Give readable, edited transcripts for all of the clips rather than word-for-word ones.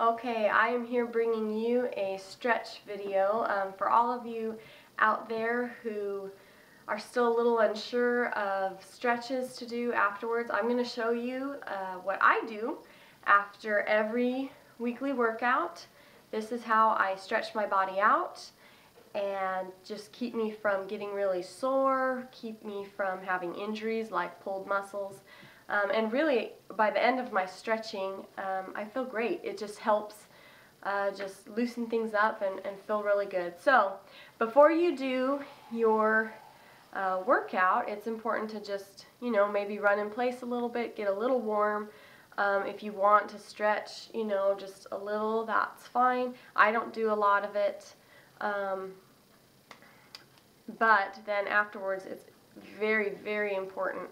Okay, I am here bringing you a stretch video for all of you out there who are still a little unsure of stretches to do afterwards. I'm going to show you what I do after every weekly workout. This is how I stretch my body out and just keep me from getting really sore, keep me from having injuries like pulled muscles. And really, by the end of my stretching, I feel great. It just helps just loosen things up and feel really good. So, before you do your workout, it's important to just, maybe run in place a little bit, get a little warm. If you want to stretch, just a little, that's fine. I don't do a lot of it. But then afterwards, it's very, very important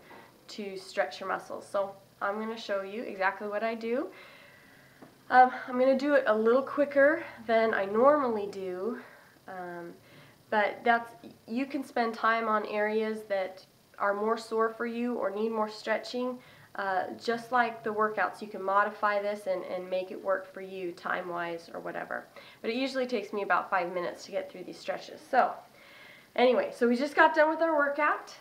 to stretch your muscles. So I'm going to show you exactly what I do. I'm going to do it a little quicker than I normally do, but you can spend time on areas that are more sore for you or need more stretching. Just like the workouts, you can modify this and make it work for you time-wise or whatever. But it usually takes me about 5 minutes to get through these stretches. So anyway, so we just got done with our workout.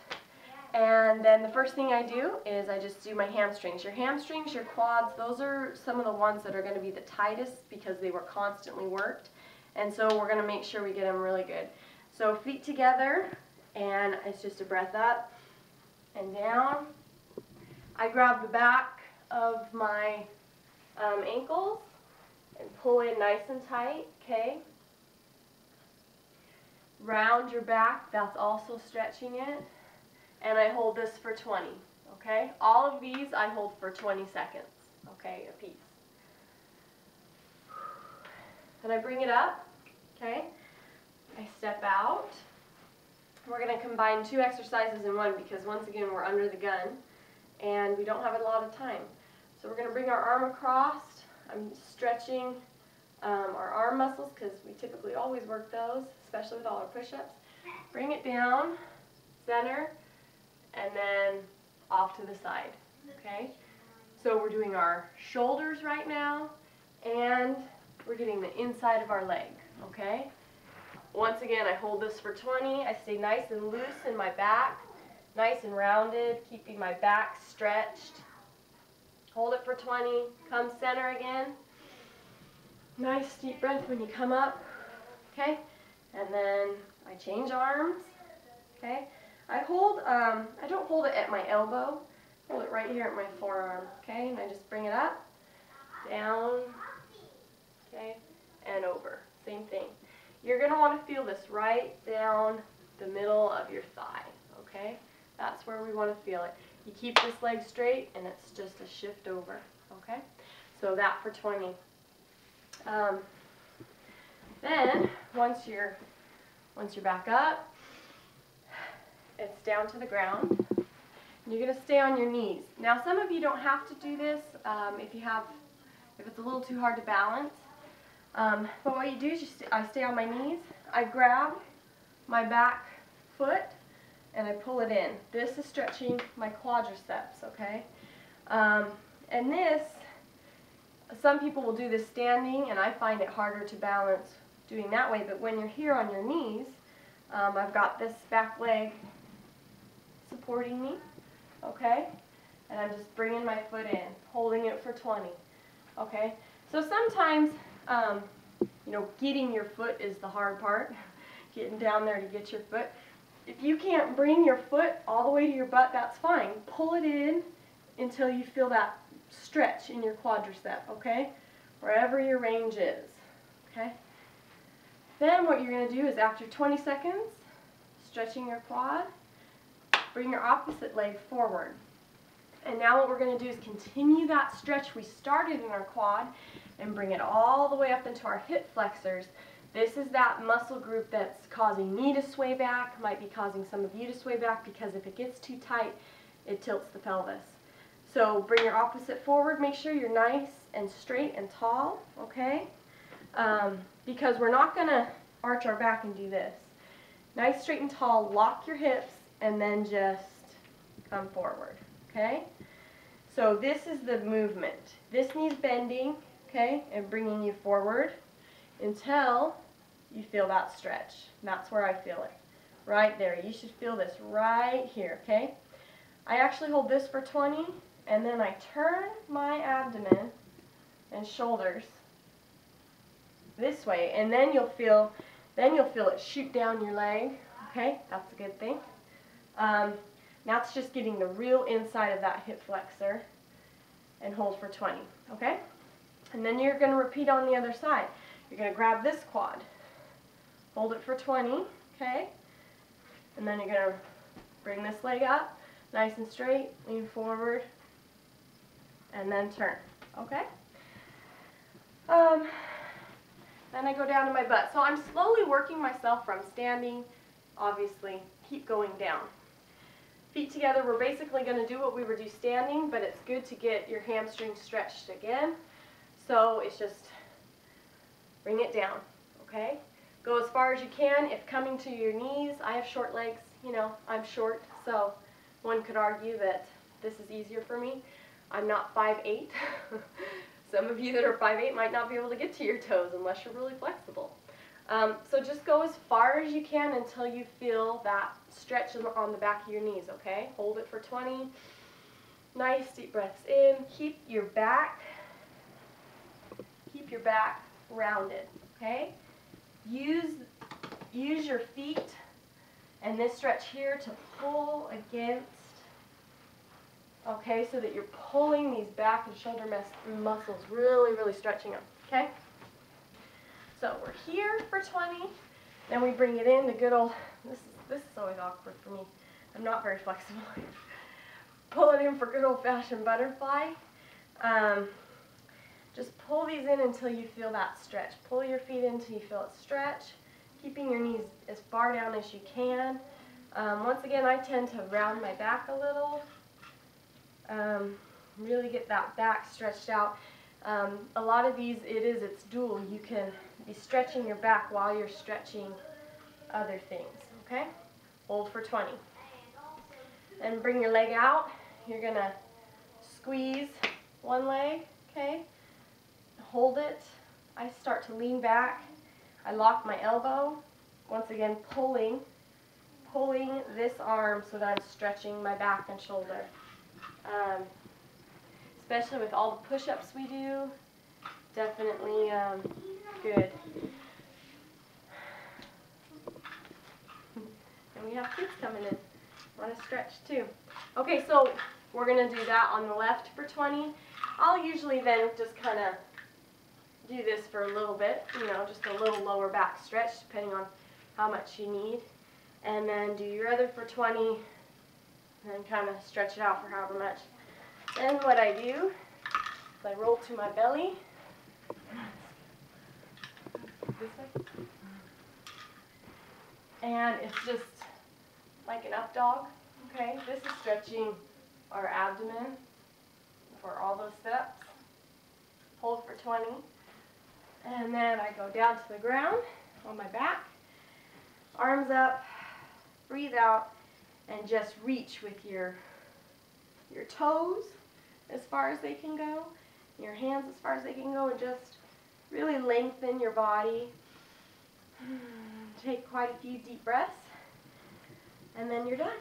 And then the first thing I do is I just do my hamstrings. Your hamstrings, your quads, those are some of the ones that are going to be the tightest because they were constantly worked. And so we're going to make sure we get them really good. So feet together, and it's just a breath up and down. I grab the back of my ankles and pull in nice and tight, okay? Round your back, that's also stretching it. And I hold this for 20, okay? All of these I hold for 20 seconds, okay, a piece. Then I bring it up, okay? I step out. We're going to combine two exercises in one because once again we're under the gun and we don't have a lot of time. So we're going to bring our arm across. I'm stretching our arm muscles because we typically always work those, especially with all our push-ups. Bring it down, center, and then off to the side, okay? So we're doing our shoulders right now, and we're getting the inside of our leg, okay? Once again, I hold this for 20. I stay nice and loose in my back, nice and rounded, keeping my back stretched. Hold it for 20. Come center again. Nice deep breath when you come up, okay? And then I change arms, okay? I don't hold it at my elbow, hold it right here at my forearm, okay? And I just bring it up, down, okay, and over. Same thing. You're going to want to feel this right down the middle of your thigh, okay? That's where we want to feel it. You keep this leg straight, and it's just a shift over, okay? So that for 20. Then, once you're back up, it's down to the ground. You're going to stay on your knees. Now, some of you don't have to do this if it's a little too hard to balance. But what you do is I stay on my knees. I grab my back foot and I pull it in. This is stretching my quadriceps, okay? And this, some people will do this standing, and I find it harder to balance doing that way. But when you're here on your knees, I've got this back leg supporting me, okay? And I'm just bringing my foot in, holding it for 20, okay? So sometimes, getting your foot is the hard part, getting down there to get your foot. If you can't bring your foot all the way to your butt, that's fine. Pull it in until you feel that stretch in your quadricep, okay? Wherever your range is, okay? Then what you're going to do is after 20 seconds, stretching your quad, bring your opposite leg forward. And now what we're going to do is continue that stretch we started in our quad and bring it all the way up into our hip flexors. This is that muscle group that's causing me to sway back, might be causing some of you to sway back because if it gets too tight, it tilts the pelvis. So bring your opposite forward. Make sure you're nice and straight and tall, okay? Because we're not going to arch our back and do this. Nice, straight, and tall. Lock your hips and then just come forward, okay? So this is the movement. This knee's bending, okay, and bringing you forward until you feel that stretch. That's where I feel it, right there. You should feel this right here, okay? I actually hold this for 20, and then I turn my abdomen and shoulders this way, and then you'll feel it shoot down your leg, okay? That's a good thing. Now it's just getting the real inside of that hip flexor, and hold for 20, okay? And then you're going to repeat on the other side. You're going to grab this quad, hold it for 20, okay? And then you're going to bring this leg up, nice and straight, lean forward, and then turn, okay? Then I go down to my butt. So I'm slowly working myself from standing, obviously, keep going down. Feet together, we're basically going to do what we would do standing, but it's good to get your hamstrings stretched again. So it's just bring it down, okay? Go as far as you can. If coming to your knees, I have short legs, you know, I'm short, so one could argue that this is easier for me. I'm not 5'8". Some of you that are 5'8" might not be able to get to your toes unless you're really flexible. So just go as far as you can until you feel that stretch on the back of your knees, okay? Hold it for 20. Nice deep breaths in. Keep your back rounded, okay? Use your feet and this stretch here to pull against, okay, so that you're pulling these back and shoulder muscles, really stretching them, okay? So we're here for 20, then we bring it in, the good old, this is always awkward for me. I'm not very flexible. Pull it in for good old-fashioned butterfly. Just pull these in until you feel that stretch. Pull your feet in until you feel it stretch, keeping your knees as far down as you can. Once again, I tend to round my back a little. Really get that back stretched out. A lot of these, it's dual. You can be stretching your back while you're stretching other things, okay? Hold for 20. And bring your leg out. You're going to squeeze one leg, okay? Hold it. I start to lean back. I lock my elbow. Once again, pulling this arm so that I'm stretching my back and shoulder. Especially with all the push-ups we do, definitely good. And we have kids coming in. Want to stretch too. Okay, so we're going to do that on the left for 20. I'll usually then just kind of do this for a little bit, you know, just a little lower back stretch depending on how much you need. And then do your other for 20, and then kind of stretch it out for however much. Then what I do is I roll to my belly. This way. And it's just like an up dog, okay? This is stretching our abdomen for all those steps. Hold for 20. And then I go down to the ground on my back. Arms up, breathe out, and just reach with your toes as far as they can go, your hands as far as they can go, and just really lengthen your body. Take quite a few deep breaths, and then you're done.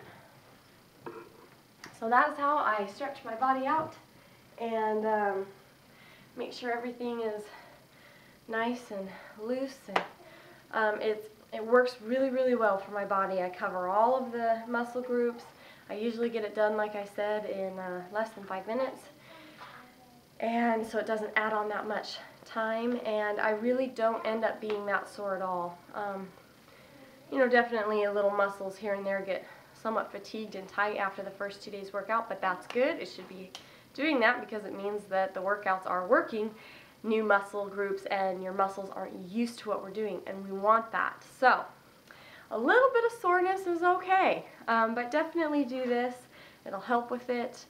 So that is how I stretch my body out and make sure everything is nice and loose, and it works really well for my body. I cover all of the muscle groups. I usually get it done, like I said, in less than 5 minutes, and so it doesn't add on that much time, and I really don't end up being that sore at all. You know, definitely a little muscles here and there get somewhat fatigued and tight after the first 2 days workout, but that's good. It should be doing that because it means that the workouts are working new muscle groups and your muscles aren't used to what we're doing, and we want that. So a little bit of soreness is okay, but definitely do this. It'll help with it.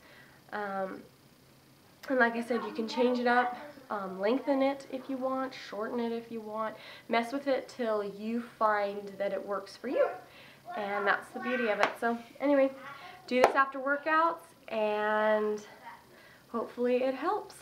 And like I said, you can change it up, lengthen it if you want, shorten it if you want, mess with it till you find that it works for you. And that's the beauty of it. So anyway, do this after workouts and hopefully it helps.